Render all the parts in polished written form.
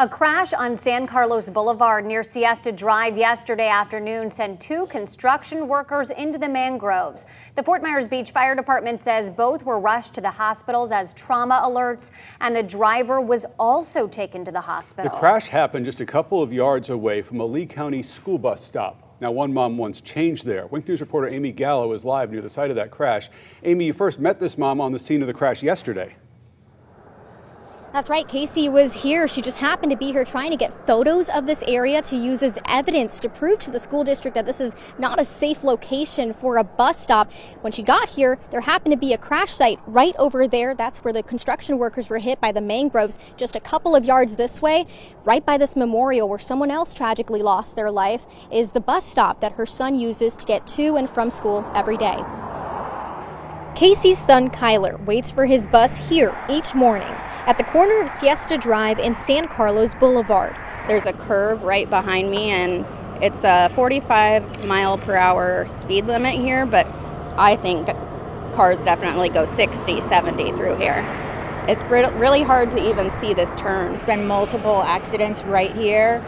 A crash on San Carlos Boulevard near Siesta Drive yesterday afternoon sent two construction workers into the mangroves. The Fort Myers Beach Fire Department says both were rushed to the hospitals as trauma alerts, and the driver was also taken to the hospital. The crash happened just a couple of yards away from a Lee County school bus stop. Now, one mom once changed there. Wink News reporter Amy Gallo is live near the site of that crash. Amy, you first met this mom on the scene of the crash yesterday. That's right, Casey was here. She just happened to be here trying to get photos of this area to use as evidence to prove to the school district that this is not a safe location for a bus stop. When she got here, there happened to be a crash site right over there. That's where the construction workers were hit by the mangroves. Just a couple of yards this way, right by this memorial where someone else tragically lost their life, is the bus stop that her son uses to get to and from school every day. Casey's son, Kyler, waits for his bus here each morning at the corner of Siesta Drive and San Carlos Boulevard. There's a curve right behind me, and it's a 45-mile-per-hour speed limit here, but I think cars definitely go 60, 70 through here. It's really hard to even see this turn. There's been multiple accidents right here.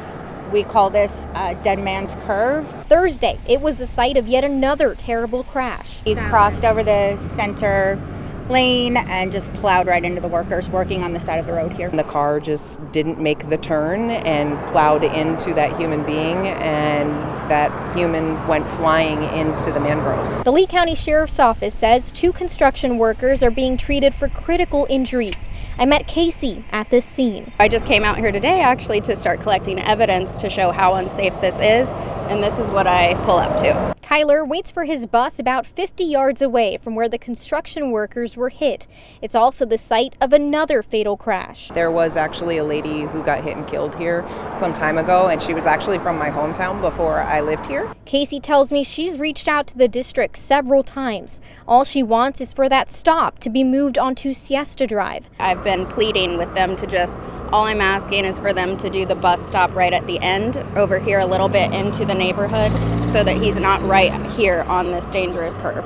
We call this Dead Man's Curve. Thursday, it was the site of yet another terrible crash. He crossed over the center lane and just plowed right into the workers working on the side of the road here. The car just didn't make the turn and plowed into that human being, and that human went flying into the mangroves. The Lee County Sheriff's Office says two construction workers are being treated for critical injuries. I met Casey at this scene. I just came out here today actually to start collecting evidence to show how unsafe this is, and this is what I pull up to. Kyler waits for his bus about 50 yards away from where the construction workers were hit. It's also the site of another fatal crash. There was actually a lady who got hit and killed here some time ago, and she was actually from my hometown before I lived here. Casey tells me she's reached out to the district several times. All she wants is for that stop to be moved onto Siesta Drive. I've been pleading with them to just, all I'm asking is for them to do the bus stop right at the end, over here a little bit into the neighborhood, so that he's not right here on this dangerous curve.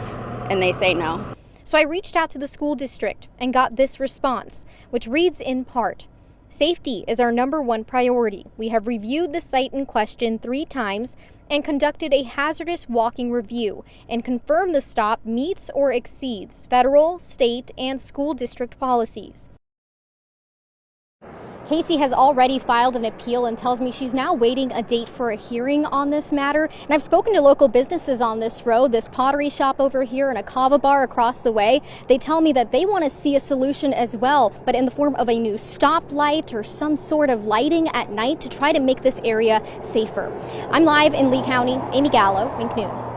And they say no. So I reached out to the school district and got this response, which reads in part, "Safety is our #1 priority. We have reviewed the site in question 3 times and conducted a hazardous walking review and confirmed the stop meets or exceeds federal, state, and school district policies." Casey has already filed an appeal and tells me she's now waiting a date for a hearing on this matter. And I've spoken to local businesses on this road, this pottery shop over here and a kava bar across the way. They tell me that they want to see a solution as well, but in the form of a new stoplight or some sort of lighting at night to try to make this area safer. I'm live in Lee County. Amy Gallo, Wink News.